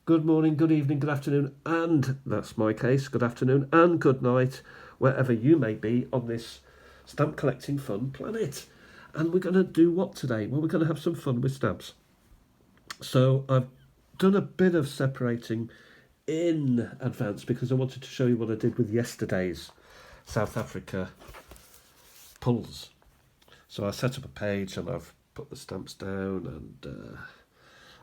good morning, good evening, good afternoon, and that's my case, good afternoon and good night, wherever you may be on this stamp collecting fun planet. And we're going to do what today? Well, we're going to have some fun with stamps. So I've done a bit of separating in advance because I wanted to show you what I did with yesterday's South Africa pulls. So I set up a page and I've put the stamps down, and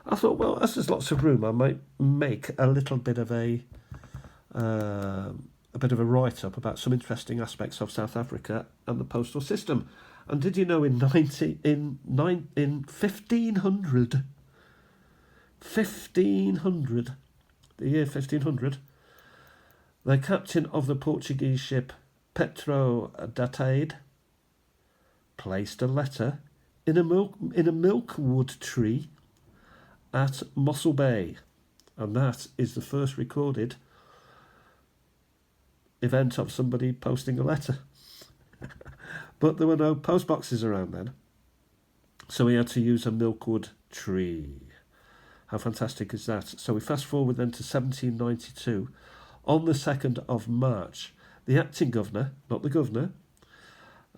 I thought, well, as there's lots of room, I might make a little bit of a write-up about some interesting aspects of South Africa and the postal system. And did you know in 1500, the year 1500, the captain of the Portuguese ship Petro Dataide placed a letter in a milkwood tree at Mossel Bay, and that is the first recorded event of somebody posting a letter. But there were no post boxes around then, so he had to use a milkwood tree. How fantastic is that? So we fast forward then to 1792. On the 2nd of March, the acting governor, not the governor,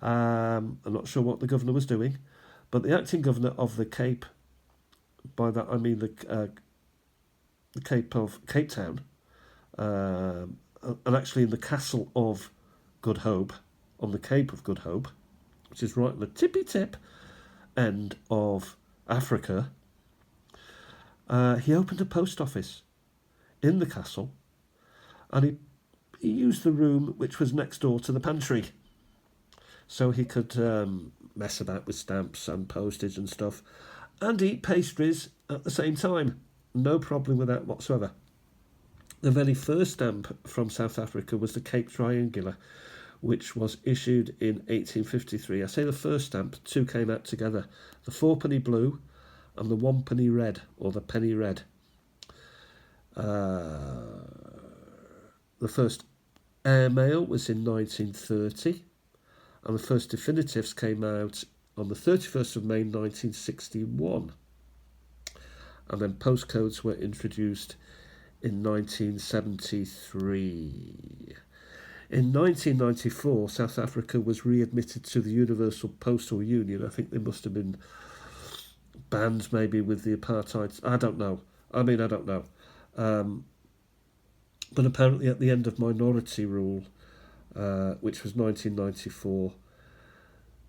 I'm not sure what the governor was doing, but the acting governor of the Cape, by that I mean the Cape Town, and actually in the castle of Good Hope, on the Cape of Good Hope, which is right on the tippy tip end of Africa, he opened a post office in the castle, and he used the room which was next door to the pantry, so he could mess about with stamps and postage and stuff, and eat pastries at the same time. No problem with that whatsoever. The very first stamp from South Africa was the Cape Triangular, which was issued in 1853. I say the first stamp, two came out together, the 4-penny blue and the 1-penny red, or the penny red. The first airmail was in 1930, and the first definitives came out on the 31st of May 1961. And then postcodes were introduced in 1973. In 1994, South Africa was readmitted to the Universal Postal Union. I think they must have been banned maybe with the apartheid. I don't know. But apparently at the end of minority rule, which was 1994,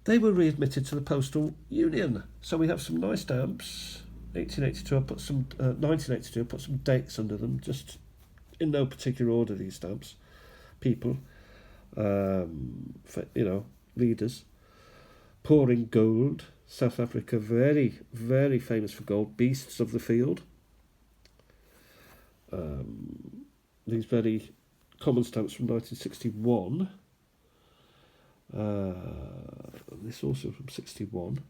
they were readmitted to the Postal Union. So we have some nice stamps. 1882, 1982, I put some dates under them, just in no particular order, these stamps. People, leaders. Pouring gold. South Africa, very, very famous for gold. Beasts of the field. These very common stamps from 1961. This also from 61.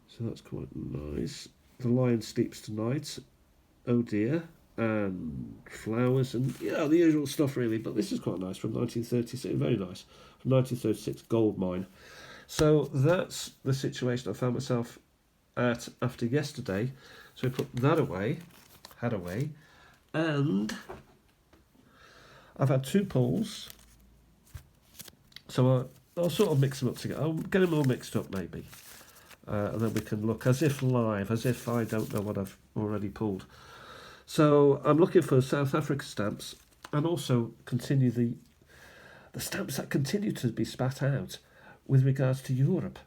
So that's quite nice. The Lion Sleeps Tonight. Oh dear. And flowers and, the usual stuff really. But this is quite nice from 1936. Very nice. From 1936, gold mine. So that's the situation I found myself at after yesterday. So I put that away, and I've had 2 pulls. So I'll sort of mix them up together. I'll get them all mixed up maybe. And then we can look as if live, as if I don't know what I've already pulled. So I'm looking for South Africa stamps, and also continue the stamps that continue to be spat out with regards to Europe.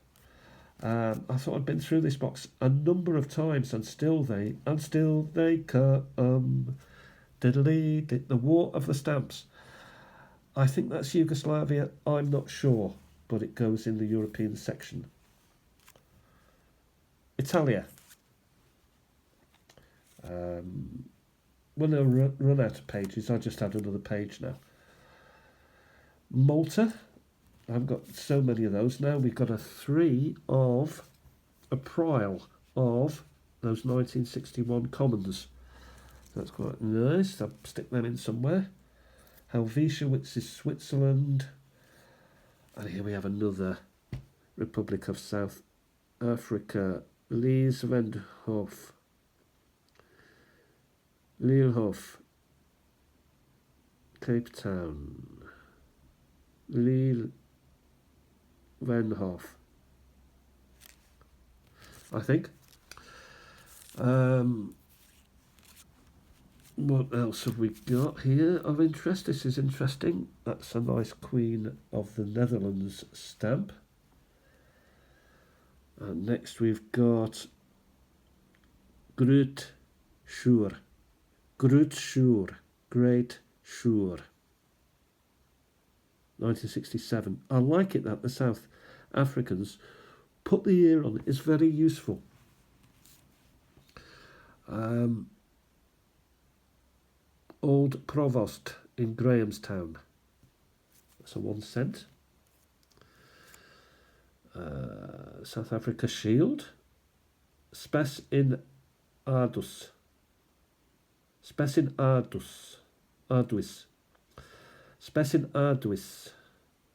I thought I'd been through this box a number of times, and still they come. The War of the Stamps. I think that's Yugoslavia. I'm not sure, but it goes in the European section. Italia. When I run out of pages, I just add another page now. Malta. I've got so many of those now. We've got a pile of those 1961 commons. That's quite nice. I'll stick them in somewhere. Helvetia, which is Switzerland. And here we have another Republic of South Africa. Lieswendhof. Leelhof, Cape Town, Leelvenhof, I think. What else have we got here of interest? This is interesting. That's a nice Queen of the Netherlands stamp. And next we've got Groot Schuur. Groot Schuur. Great Schuur. 1967. I like it that the South Africans put the year on it. It's very useful. Old Provost in Grahamstown. That's a 1 cent. South Africa Shield. Spes in Ardus. Spes in Ardus. Arduis. Spes in Arduis.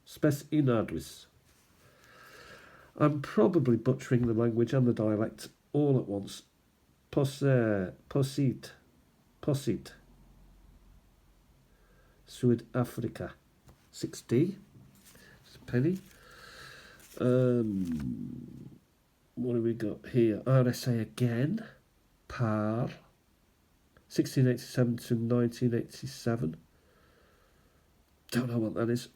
Spes in Arduis. I'm probably butchering the language and the dialect all at once. Posit. Suid Afrika. 6D. It's a penny. What have we got here? RSA again. PAR. 1687 to 1987. Don't know what that is.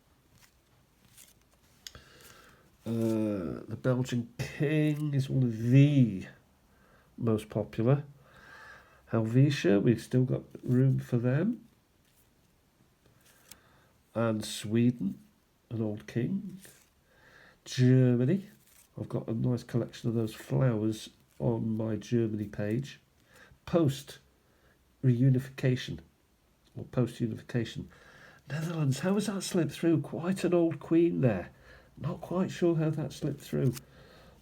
The Belgian King is one of the most popular. Helvetia, we've still got room for them. And Sweden, an old king. Germany, I've got a nice collection of those flowers on my Germany page. Post-reunification, or post-unification. Netherlands, how has that slipped through? Quite an old queen there. Not quite sure how that slipped through.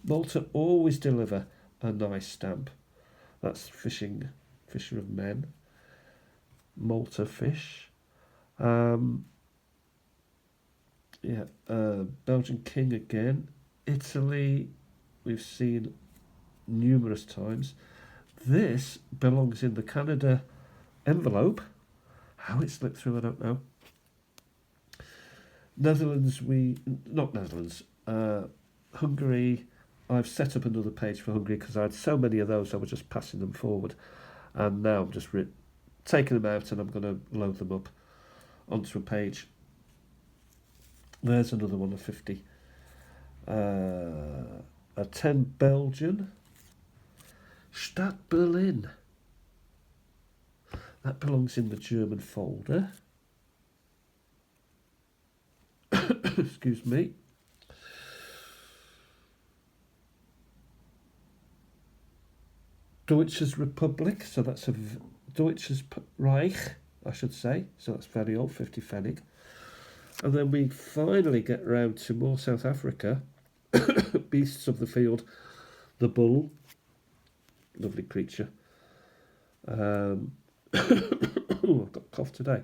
Malta always deliver a nice stamp. That's Fisher of Men. Malta fish. Belgian King again. Italy, we've seen numerous times. This belongs in the Canada envelope. How it slipped through, I don't know. Netherlands, Hungary. I've set up another page for Hungary because I had so many of those, I was just passing them forward. And now I'm just taking them out and I'm going to load them up onto a page. There's another one of 50. A 10 Belgian. Stadt Berlin. That belongs in the German folder. Excuse me. Deutsches Republic, so that's a Deutsches Reich, I should say. So that's very old, 50 Pfennig. And then we finally get round to more South Africa. Beasts of the Field, the bull. Lovely creature. I've got a cough today.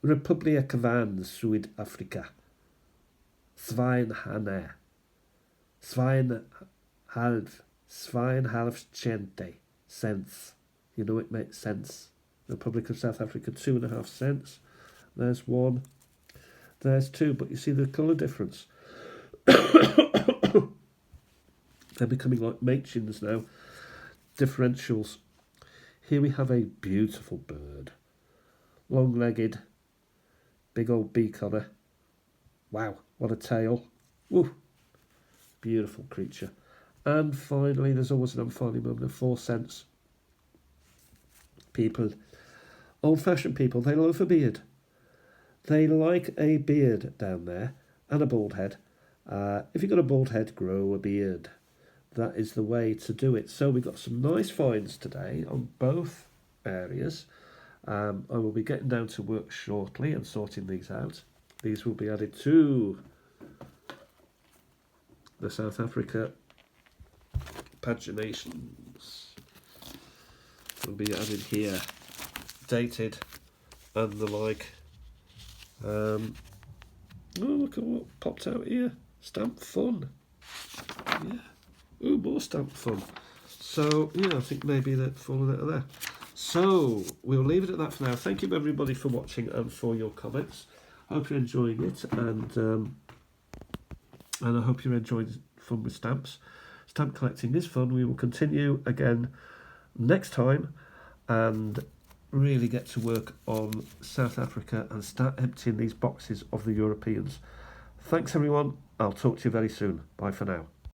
Republiek van Zuid-Afrika. Zwijnhanne. Zwijnhalf cents. You know it makes sense. Republic of South Africa, 2.5 cents. There's one. There's two, but you see the colour difference. They're becoming like Machins now. Differentials. Here we have a beautiful bird. Long-legged. Big old beak on her. Wow, what a tail. Woo. Beautiful creature. And finally, there's always an unfinally moment of 4 cents. People, old-fashioned people, they love a beard. They like a beard down there and a bald head. If you've got a bald head, grow a beard. That is the way to do it. So we've got some nice finds today on both areas. I will be getting down to work shortly and sorting these out. These will be added to the South Africa paginations. Will be added here, dated and the like. Oh, look at what popped out here. Stamp fun. Yeah. Ooh, more stamp fun. So, yeah, I think maybe they've fallen out of there. So, we'll leave it at that for now. Thank you, everybody, for watching and for your comments. Hope you're enjoying it, and I hope you're enjoying fun with stamps. Stamp collecting is fun. We will continue again next time and really get to work on South Africa and start emptying these boxes of the Europeans. Thanks, everyone. I'll talk to you very soon. Bye for now.